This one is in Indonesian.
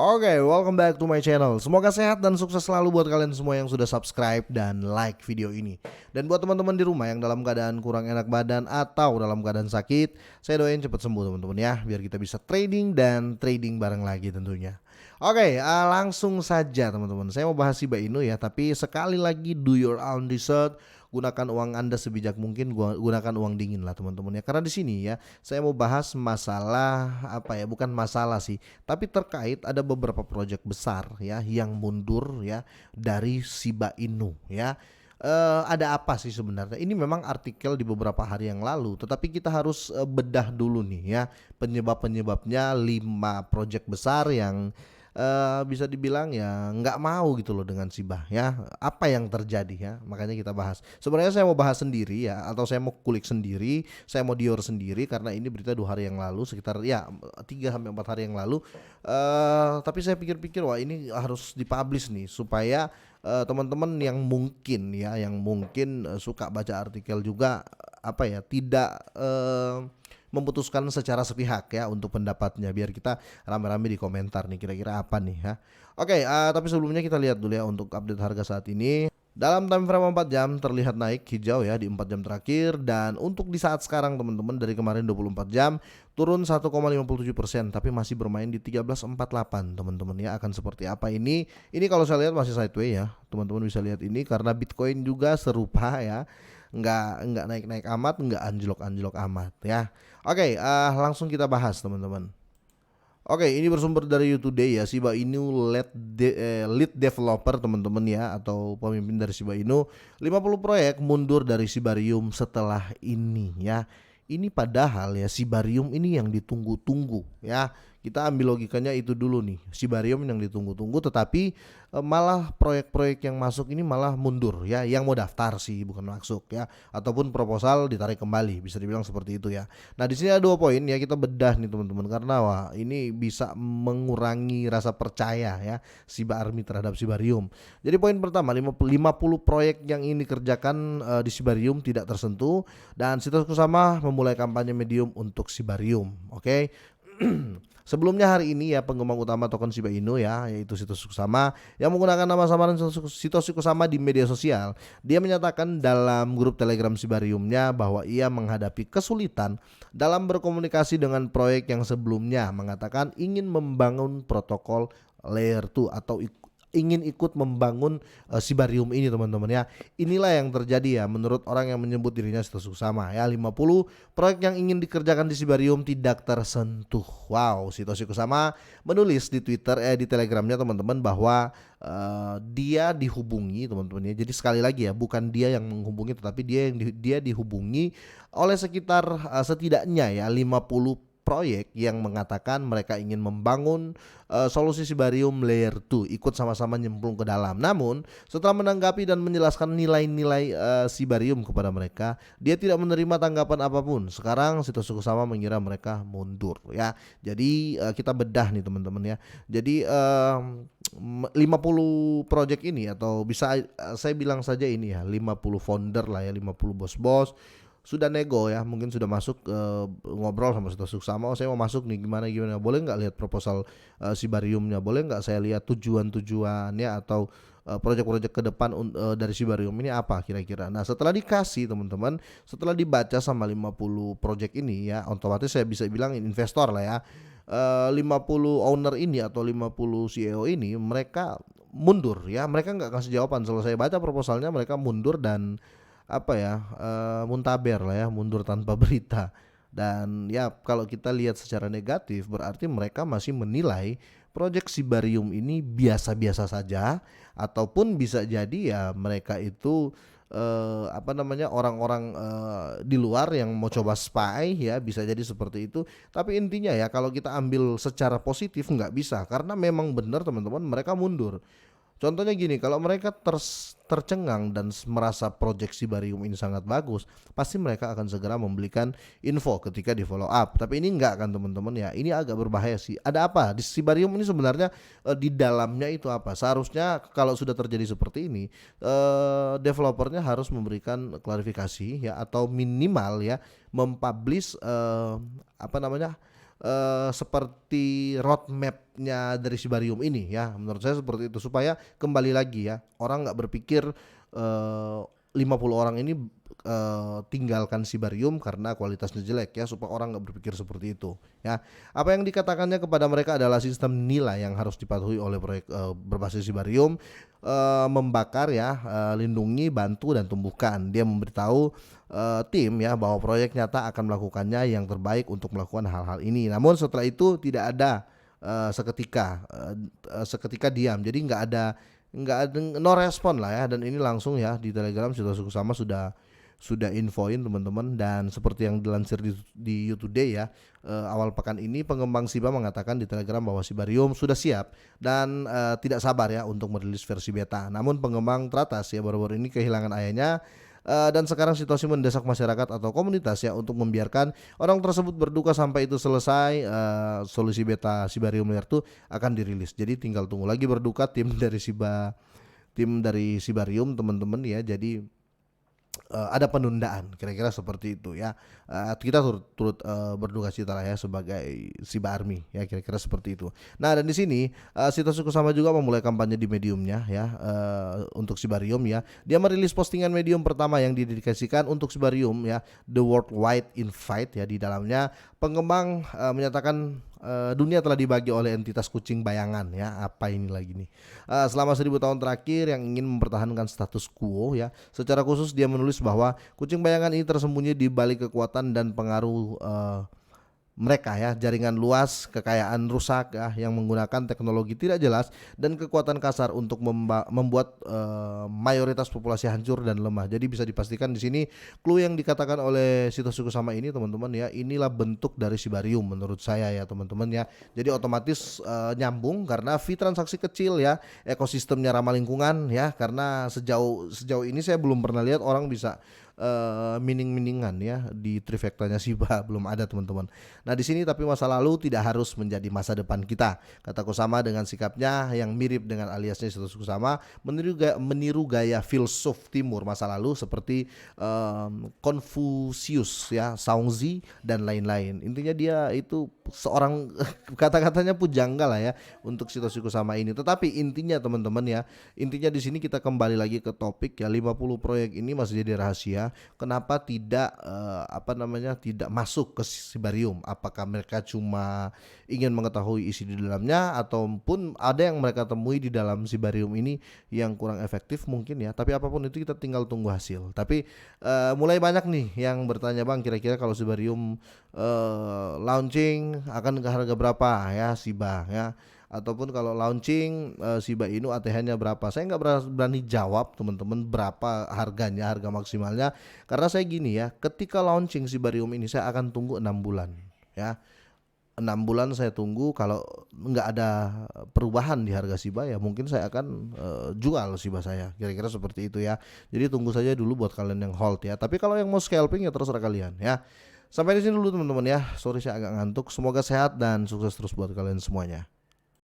Oke, welcome back to my channel. Semoga sehat dan sukses selalu buat kalian semua yang sudah subscribe dan like video ini. Dan buat teman-teman di rumah yang dalam keadaan kurang enak badan atau dalam keadaan sakit, saya doain cepat sembuh teman-teman ya, biar kita bisa trading dan trading bareng lagi tentunya. Oke, langsung saja teman-teman. Saya mau bahas Shiba Inu ya, tapi sekali lagi do your own research. Gunakan uang Anda sebijak mungkin, gunakan uang dingin lah teman-teman ya. Karena di sini ya, saya mau bahas masalah apa ya? Bukan masalah sih, tapi terkait ada beberapa proyek besar ya yang mundur ya dari Shiba Inu ya. Ada apa sih sebenarnya? Ini memang artikel di beberapa hari yang lalu, tetapi kita harus bedah dulu nih ya penyebab-penyebabnya 5 proyek besar yang bisa dibilang ya nggak mau gitu loh dengan Shiba ya. Apa yang terjadi ya? Makanya kita bahas. Sebenarnya saya mau bahas sendiri ya, atau saya mau kulik sendiri, saya mau dior sendiri karena ini berita 2 hari yang lalu, sekitar ya 3 sampai 4 hari yang lalu. Tapi saya pikir-pikir wah ini harus dipublish nih supaya teman-teman yang mungkin ya, yang mungkin suka baca artikel juga apa ya, tidak memutuskan secara sepihak ya untuk pendapatnya, biar kita rame-rame di komentar nih kira-kira apa nih ya. Oke, tapi sebelumnya kita lihat dulu ya untuk update harga saat ini. Dalam time frame 4 jam terlihat naik hijau ya di 4 jam terakhir, dan untuk di saat sekarang teman-teman dari kemarin 24 jam turun 1,57%, tapi masih bermain di 1348 teman-teman ya. Akan seperti apa ini? Ini kalau saya lihat masih sideways ya. Teman-teman bisa lihat ini karena Bitcoin juga serupa ya. Nggak naik-naik amat, nggak anjlok-anjlok amat ya. Oke, langsung kita bahas teman-teman. Oke, ini bersumber dari YouToday ya. Shiba Inu lead developer teman-teman ya, atau pemimpin dari Shiba Inu, 50 proyek mundur dari Shibarium setelah ini ya. Ini padahal ya Shibarium ini yang ditunggu-tunggu ya. Kita ambil logikanya itu dulu nih. Shibarium yang ditunggu-tunggu, tetapi malah proyek-proyek yang masuk ini malah mundur ya. Yang mau daftar sih bukan masuk ya, ataupun proposal ditarik kembali, bisa dibilang seperti itu ya. Nah, di sini ada 2 poin ya, kita bedah nih teman-teman, karena wah ini bisa mengurangi rasa percaya ya Shiba Army terhadap Shibarium. Jadi poin pertama, 50 proyek yang ini dikerjakan di Shibarium tidak tersentuh, dan situs Kusama memulai kampanye medium untuk Shibarium. Oke. Sebelumnya hari ini ya, pengembang utama token Shiba Inu ya, yaitu Satoshi Kusama, yang menggunakan nama samaran Satoshi Kusama di media sosial. Dia menyatakan dalam grup Telegram Shibariumnya bahwa ia menghadapi kesulitan dalam berkomunikasi dengan proyek yang sebelumnya, mengatakan ingin membangun protokol layer 2 atau ingin ikut membangun Shibarium ini teman-teman ya. Inilah yang terjadi ya menurut orang yang menyebut dirinya Satoshi Kusama ya. 50 proyek yang ingin dikerjakan di Shibarium tidak tersentuh. Wow, Satoshi Kusama menulis di Twitter di Telegramnya teman-teman bahwa dia dihubungi teman-teman ya. Jadi sekali lagi ya, bukan dia yang menghubungi, tetapi dia dihubungi oleh sekitar setidaknya ya 50 proyek yang mengatakan mereka ingin membangun solusi Shibarium Layer 2, ikut sama-sama nyemplung ke dalam. Namun setelah menanggapi dan menjelaskan nilai-nilai Shibarium kepada mereka, dia tidak menerima tanggapan apapun. Sekarang Satoshi Kusama mengira mereka mundur ya. Jadi kita bedah nih teman-teman ya. Jadi 50 proyek ini, atau bisa saya bilang saja ini ya 50 founder lah ya, 50 bos-bos sudah nego ya, mungkin sudah masuk ngobrol sama Satoshi Kusama. Oh, saya mau masuk nih, gimana, boleh nggak lihat proposal Shibariumnya, boleh nggak saya lihat tujuannya atau proyek-proyek ke depan dari Shibarium ini apa kira-kira. Nah, setelah dikasih teman-teman, setelah dibaca sama 50 proyek ini ya, otomatis saya bisa bilang investor lah ya. 50 owner ini atau 50 CEO ini mereka mundur ya, mereka nggak kasih jawaban. Selesai baca proposalnya mereka mundur dan apa ya, muntaber lah ya, mundur tanpa berita. Dan ya kalau kita lihat secara negatif, berarti mereka masih menilai proyek Shibarium ini biasa-biasa saja, ataupun bisa jadi ya mereka itu apa namanya, orang-orang di luar yang mau coba spy ya, bisa jadi seperti itu. Tapi intinya ya kalau kita ambil secara positif nggak bisa, karena memang benar teman-teman mereka mundur. Contohnya gini, kalau mereka tercengang dan merasa proyek Shibarium ini sangat bagus, pasti mereka akan segera memberikan info ketika di follow up. Tapi ini enggak kan teman-teman ya, ini agak berbahaya sih. Ada apa di Shibarium ini sebenarnya, di dalamnya itu apa? Seharusnya kalau sudah terjadi seperti ini, developernya harus memberikan klarifikasi ya, atau minimal ya mempublish apa namanya, seperti roadmapnya dari Sibarium ini ya, menurut saya seperti itu, supaya kembali lagi ya, orang nggak berpikir 50 orang ini tinggalkan Sibarium karena kualitasnya jelek ya, supaya orang nggak berpikir seperti itu ya. Apa yang dikatakannya kepada mereka adalah sistem nilai yang harus dipatuhi oleh proyek berbasis Sibarium, membakar ya, lindungi, bantu dan tumbuhkan. Dia memberitahu tim ya bahwa proyek nyata akan melakukannya yang terbaik untuk melakukan hal-hal ini. Namun setelah itu tidak ada seketika diam. Jadi nggak ada no respon lah ya, dan ini langsung ya di Telegram Situasi Kusama sudah infoin teman-teman, dan seperti yang dilansir di YouTube Today ya, awal pekan ini pengembang Shiba mengatakan di Telegram bahwa Sibarium sudah siap dan tidak sabar ya untuk merilis versi beta. Namun pengembang teratas ya baru-baru ini kehilangan ayahnya, dan sekarang situasi mendesak masyarakat atau komunitas ya untuk membiarkan orang tersebut berduka sampai itu selesai. Solusi beta Sibarium Layer 2 akan dirilis. Jadi tinggal tunggu lagi berduka tim dari Sibarium teman-teman ya. Jadi ada penundaan kira-kira seperti itu ya. Kita turut berduka cita lah ya sebagai Shiba Army ya, kira-kira seperti itu. Nah, dan di sini Situasi Kusama juga memulai kampanye di mediumnya ya, untuk Sibarium ya. Dia merilis postingan medium pertama yang didedikasikan untuk Sibarium ya, The Worldwide Invite ya. Di dalamnya pengembang menyatakan dunia telah dibagi oleh entitas kucing bayangan ya. Apa ini lagi nih? Selama 1000 tahun terakhir yang ingin mempertahankan status quo ya. Secara khusus dia menulis bahwa kucing bayangan ini tersembunyi di balik kekuatan dan pengaruh mereka ya, jaringan luas, kekayaan rusak ya, yang menggunakan teknologi tidak jelas dan kekuatan kasar untuk membuat mayoritas populasi hancur dan lemah. Jadi bisa dipastikan di sini clue yang dikatakan oleh Situasi Kusama ini teman-teman ya, inilah bentuk dari Sibarium menurut saya ya teman-teman ya. Jadi otomatis nyambung karena fee transaksi kecil ya, ekosistemnya ramah lingkungan ya, karena sejauh ini saya belum pernah lihat orang bisa mining-miningan ya di trifectanya Shiba, belum ada teman-teman. Nah di sini tapi masa lalu tidak harus menjadi masa depan kita, kata Kusama dengan sikapnya yang mirip dengan aliasnya Situasi Kusama, meniru gaya filsuf timur masa lalu seperti Confucius ya, Zhuangzi dan lain-lain. Intinya dia itu seorang kata-katanya pujangga lah ya untuk Situasi Kusama ini. Tetapi intinya teman-teman ya, intinya di sini kita kembali lagi ke topik ya, 50 proyek ini masih jadi rahasia. Kenapa tidak tidak masuk ke Sibarium? Apakah mereka cuma ingin mengetahui isi di dalamnya, ataupun ada yang mereka temui di dalam Sibarium ini yang kurang efektif mungkin ya. Tapi apapun itu kita tinggal tunggu hasil. Tapi mulai banyak nih yang bertanya, Bang, kira-kira kalau Sibarium launching akan ke harga berapa ya Shiba ya, ataupun kalau launching Shiba Inu ATH-nya berapa. Saya nggak berani jawab teman-teman berapa harganya, harga maksimalnya, karena saya gini ya, ketika launching Sibarium ini saya akan tunggu 6 bulan ya. 6 bulan saya tunggu, kalau nggak ada perubahan di harga Shiba ya mungkin saya akan jual Shiba saya, kira-kira seperti itu ya. Jadi tunggu saja dulu buat kalian yang hold ya. Tapi kalau yang mau scalping ya terserah kalian ya. Sampai di sini dulu teman-teman ya. Sorry saya agak ngantuk. Semoga sehat dan sukses terus buat kalian semuanya.